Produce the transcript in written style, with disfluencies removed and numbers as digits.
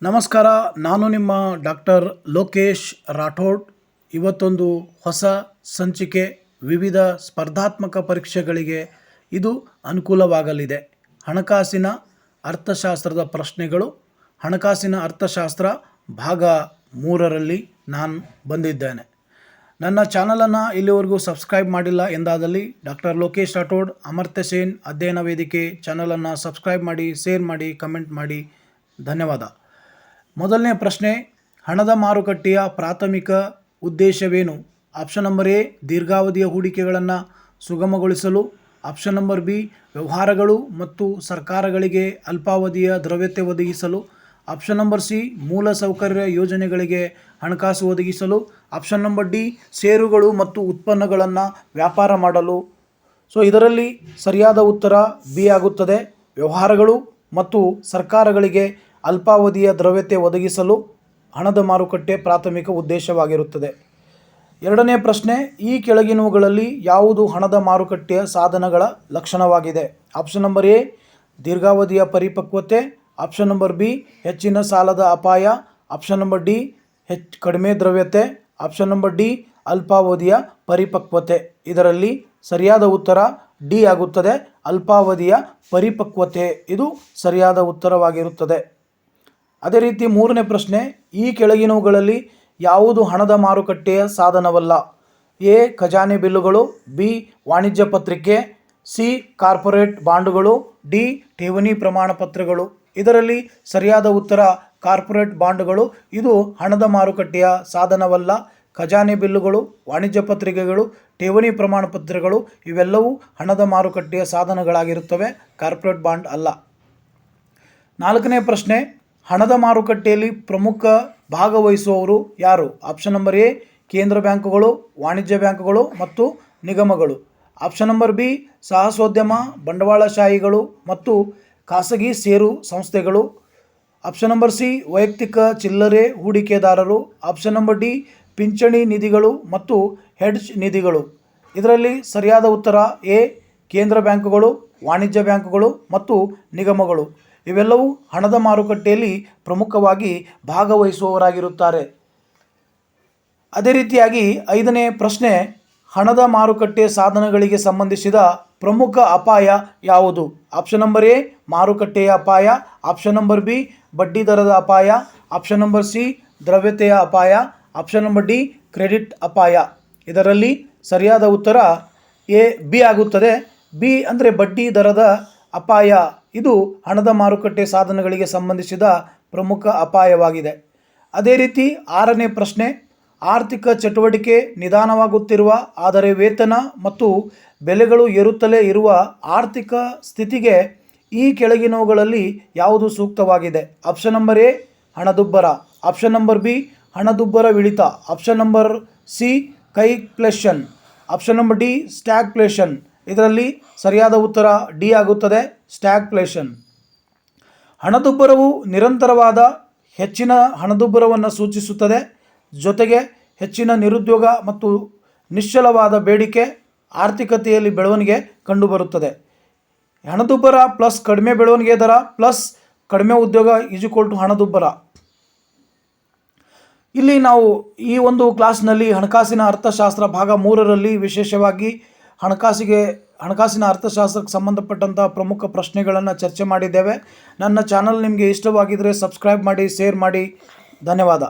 ನಮಸ್ಕಾರ, ನಾನು ನಿಮ್ಮ ಡಾಕ್ಟರ್ ಲೋಕೇಶ್ ರಾಠೋಡ್. ಇವತ್ತೊಂದು ಹೊಸ ಸಂಚಿಕೆ ವಿವಿಧ ಸ್ಪರ್ಧಾತ್ಮಕ ಪರೀಕ್ಷೆಗಳಿಗೆ ಇದು ಅನುಕೂಲವಾಗಲಿದೆ. ಹಣಕಾಸಿನ ಅರ್ಥಶಾಸ್ತ್ರದ ಪ್ರಶ್ನೆಗಳು, ಹಣಕಾಸಿನ ಅರ್ಥಶಾಸ್ತ್ರ ಭಾಗ 3ರಲ್ಲಿ ನಾನು ಬಂದಿದ್ದೇನೆ. ನನ್ನ ಚಾನಲನ್ನು ಇಲ್ಲಿವರೆಗೂ ಸಬ್ಸ್ಕ್ರೈಬ್ ಮಾಡಿಲ್ಲ ಎಂದಾದಲ್ಲಿ ಡಾಕ್ಟರ್ ಲೋಕೇಶ್ ರಾಠೋಡ್ ಅಮರ್ತ್ಯ ಸೇನ್ ಅಧ್ಯಯನ ವೇದಿಕೆ ಚಾನಲನ್ನು ಸಬ್ಸ್ಕ್ರೈಬ್ ಮಾಡಿ, ಶೇರ್ ಮಾಡಿ, ಕಮೆಂಟ್ ಮಾಡಿ. ಧನ್ಯವಾದ. ಮೊದಲನೇ ಪ್ರಶ್ನೆ, ಹಣದ ಮಾರುಕಟ್ಟೆಯ ಪ್ರಾಥಮಿಕ ಉದ್ದೇಶವೇನು? ಆಪ್ಷನ್ ನಂಬರ್ ಎ, ದೀರ್ಘಾವಧಿಯ ಹೂಡಿಕೆಗಳನ್ನು ಸುಗಮಗೊಳಿಸಲು. ಆಪ್ಷನ್ ನಂಬರ್ ಬಿ, ವ್ಯವಹಾರಗಳು ಮತ್ತು ಸರ್ಕಾರಗಳಿಗೆ ಅಲ್ಪಾವಧಿಯ ದ್ರವ್ಯತೆ ಒದಗಿಸಲು. ಆಪ್ಷನ್ ನಂಬರ್ ಸಿ, ಮೂಲಸೌಕರ್ಯ ಯೋಜನೆಗಳಿಗೆ ಹಣಕಾಸು ಒದಗಿಸಲು. ಆಪ್ಷನ್ ನಂಬರ್ ಡಿ, ಷೇರುಗಳು ಮತ್ತು ಉತ್ಪನ್ನಗಳನ್ನು ವ್ಯಾಪಾರ ಮಾಡಲು. ಇದರಲ್ಲಿ ಸರಿಯಾದ ಉತ್ತರ ಬಿ ಆಗುತ್ತದೆ. ವ್ಯವಹಾರಗಳು ಮತ್ತು ಸರ್ಕಾರಗಳಿಗೆ ಅಲ್ಪಾವಧಿಯ ದ್ರವ್ಯತೆ ಒದಗಿಸಲು ಹಣದ ಮಾರುಕಟ್ಟೆ ಪ್ರಾಥಮಿಕ ಉದ್ದೇಶವಾಗಿರುತ್ತದೆ. ಎರಡನೇ ಪ್ರಶ್ನೆ, ಈ ಕೆಳಗಿನವುಗಳಲ್ಲಿ ಯಾವುದು ಹಣದ ಮಾರುಕಟ್ಟೆಯ ಸಾಧನಗಳ ಲಕ್ಷಣವಾಗಿದೆ? ಆಪ್ಷನ್ ನಂಬರ್ ಎ, ದೀರ್ಘಾವಧಿಯ ಪರಿಪಕ್ವತೆ. ಆಪ್ಷನ್ ನಂಬರ್ ಬಿ, ಹೆಚ್ಚಿನ ಸಾಲದ ಅಪಾಯ. ಆಪ್ಷನ್ ನಂಬರ್ ಡಿ, ಕಡಿಮೆ ದ್ರವ್ಯತೆ. ಆಪ್ಷನ್ ನಂಬರ್ ಡಿ, ಅಲ್ಪಾವಧಿಯ ಪರಿಪಕ್ವತೆ. ಇದರಲ್ಲಿ ಸರಿಯಾದ ಉತ್ತರ ಡಿ ಆಗುತ್ತದೆ, ಅಲ್ಪಾವಧಿಯ ಪರಿಪಕ್ವತೆ. ಇದು ಸರಿಯಾದ ಉತ್ತರವಾಗಿರುತ್ತದೆ. ಅದೇ ರೀತಿ ಮೂರನೇ ಪ್ರಶ್ನೆ, ಈ ಕೆಳಗಿನವುಗಳಲ್ಲಿ ಯಾವುದು ಹಣದ ಮಾರುಕಟ್ಟೆಯ ಸಾಧನವಲ್ಲ? ಎ, ಖಜಾನೆ ಬಿಲ್ಲುಗಳು. ಬಿ, ವಾಣಿಜ್ಯ ಪತ್ರಿಕೆ. ಸಿ, ಕಾರ್ಪೊರೇಟ್ ಬಾಂಡುಗಳು. ಡಿ, ಠೇವಣಿ ಪ್ರಮಾಣ ಪತ್ರಗಳು. ಇದರಲ್ಲಿ ಸರಿಯಾದ ಉತ್ತರ ಕಾರ್ಪೊರೇಟ್ ಬಾಂಡುಗಳು. ಇದು ಹಣದ ಮಾರುಕಟ್ಟೆಯ ಸಾಧನವಲ್ಲ. ಖಜಾನೆ ಬಿಲ್ಲುಗಳು, ವಾಣಿಜ್ಯ ಪತ್ರಿಕೆಗಳು, ಠೇವಣಿ ಪ್ರಮಾಣ ಪತ್ರಗಳು ಇವೆಲ್ಲವೂ ಹಣದ ಮಾರುಕಟ್ಟೆಯ ಸಾಧನಗಳಾಗಿರುತ್ತವೆ, ಕಾರ್ಪೊರೇಟ್ ಬಾಂಡ್ ಅಲ್ಲ. ನಾಲ್ಕನೇ ಪ್ರಶ್ನೆ, ಹಣದ ಮಾರುಕಟ್ಟೆಯಲ್ಲಿ ಪ್ರಮುಖ ಭಾಗವಹಿಸುವವರು ಯಾರು? ಆಪ್ಷನ್ ನಂಬರ್ ಎ, ಕೇಂದ್ರ ಬ್ಯಾಂಕುಗಳು, ವಾಣಿಜ್ಯ ಬ್ಯಾಂಕುಗಳು ಮತ್ತು ನಿಗಮಗಳು. ಆಪ್ಷನ್ ನಂಬರ್ ಬಿ, ಸಾಹಸೋದ್ಯಮ, ಬಂಡವಾಳಶಾಹಿಗಳು ಮತ್ತು ಖಾಸಗಿ ಷೇರು ಸಂಸ್ಥೆಗಳು. ಆಪ್ಷನ್ ನಂಬರ್ ಸಿ, ವೈಯಕ್ತಿಕ ಚಿಲ್ಲರೆ ಹೂಡಿಕೆದಾರರು. ಆಪ್ಷನ್ ನಂಬರ್ ಡಿ, ಪಿಂಚಣಿ ನಿಧಿಗಳು ಮತ್ತು ಹೆಡ್ಜ್ ನಿಧಿಗಳು. ಇದರಲ್ಲಿ ಸರಿಯಾದ ಉತ್ತರ ಎ, ಕೇಂದ್ರ ಬ್ಯಾಂಕುಗಳು, ವಾಣಿಜ್ಯ ಬ್ಯಾಂಕುಗಳು ಮತ್ತು ನಿಗಮಗಳು. ಇವೆಲ್ಲವೂ ಹಣದ ಮಾರುಕಟ್ಟೆಯಲ್ಲಿ ಪ್ರಮುಖವಾಗಿ ಭಾಗವಹಿಸುವವರಾಗಿರುತ್ತಾರೆ. ಅದೇ ರೀತಿಯಾಗಿ ಐದನೇ ಪ್ರಶ್ನೆ, ಹಣದ ಮಾರುಕಟ್ಟೆ ಸಾಧನಗಳಿಗೆ ಸಂಬಂಧಿಸಿದ ಪ್ರಮುಖ ಅಪಾಯ ಯಾವುದು? ಆಪ್ಷನ್ ನಂಬರ್ ಎ, ಮಾರುಕಟ್ಟೆಯ ಅಪಾಯ. ಆಪ್ಷನ್ ನಂಬರ್ ಬಿ, ಬಡ್ಡಿ ದರದ ಅಪಾಯ. ಆಪ್ಷನ್ ನಂಬರ್ ಸಿ, ದ್ರವ್ಯತೆಯ ಅಪಾಯ. ಆಪ್ಷನ್ ನಂಬರ್ ಡಿ, ಕ್ರೆಡಿಟ್ ಅಪಾಯ. ಇದರಲ್ಲಿ ಸರಿಯಾದ ಉತ್ತರ ಬಿ ಆಗುತ್ತದೆ. ಬಿ ಅಂದರೆ ಬಡ್ಡಿ ದರದ ಅಪಾಯ. ಇದು ಹಣದ ಮಾರುಕಟ್ಟೆ ಸಾಧನಗಳಿಗೆ ಸಂಬಂಧಿಸಿದ ಪ್ರಮುಖ ಅಪಾಯವಾಗಿದೆ. ಅದೇ ರೀತಿ ಆರನೇ ಪ್ರಶ್ನೆ, ಆರ್ಥಿಕ ಚಟುವಟಿಕೆ ನಿಧಾನವಾಗುತ್ತಿರುವ ಆದರೆ ವೇತನ ಮತ್ತು ಬೆಲೆಗಳು ಏರುತ್ತಲೇ ಇರುವ ಆರ್ಥಿಕ ಸ್ಥಿತಿಗೆ ಈ ಕೆಳಗಿನವುಗಳಲ್ಲಿ ಯಾವುದು ಸೂಕ್ತವಾಗಿದೆ? ಆಪ್ಷನ್ ನಂಬರ್ ಎ, ಹಣದುಬ್ಬರ. ಆಪ್ಷನ್ ನಂಬರ್ ಬಿ, ಹಣದುಬ್ಬರವಿಳಿತ. ಆಪ್ಷನ್ ನಂಬರ್ ಸಿ, ಕೈಫ್ಲೇಷನ್. Option number D, stagflation. ಇದರಲ್ಲಿ ಸರಿಯಾದ ಉತ್ತರ ಡಿ ಆಗುತ್ತದೆ, ಸ್ಟ್ಯಾಗ್ಫ್ಲೇಷನ್. ಹಣದುಬ್ಬರವು ನಿರಂತರವಾದ ಹೆಚ್ಚಿನ ಹಣದುಬ್ಬರವನ್ನು ಸೂಚಿಸುತ್ತದೆ. ಜೊತೆಗೆ ಹೆಚ್ಚಿನ ನಿರುದ್ಯೋಗ ಮತ್ತು ನಿಶ್ಚಲವಾದ ಬೇಡಿಕೆ ಆರ್ಥಿಕತೆಯಲ್ಲಿ ಬೆಳವಣಿಗೆ ಕಂಡುಬರುತ್ತದೆ. ಹಣದುಬ್ಬರ ಪ್ಲಸ್ ಕಡಿಮೆ ಬೆಳವಣಿಗೆ ದರ ಪ್ಲಸ್ ಕಡಿಮೆ ಉದ್ಯೋಗ = ಹಣದುಬ್ಬರ. ಇಲ್ಲಿ ನಾವು ಈ ಒಂದು ಕ್ಲಾಸ್ನಲ್ಲಿ ಹಣಕಾಸಿನ ಅರ್ಥಶಾಸ್ತ್ರ ಭಾಗ 3ರಲ್ಲಿ ವಿಶೇಷವಾಗಿ ಹಣಕಾಸಿನ ಅರ್ಥಶಾಸ್ತ್ರಕ್ಕೆ ಸಂಬಂಧಪಟ್ಟಂಥ ಪ್ರಮುಖ ಪ್ರಶ್ನೆಗಳನ್ನು ಚರ್ಚೆ ಮಾಡಿದ್ದೇವೆ. ನನ್ನ ಚಾನಲ್ ನಿಮಗೆ ಇಷ್ಟವಾಗಿದ್ದರೆ ಸಬ್ಸ್ಕ್ರೈಬ್ ಮಾಡಿ, ಶೇರ್ ಮಾಡಿ. ಧನ್ಯವಾದ.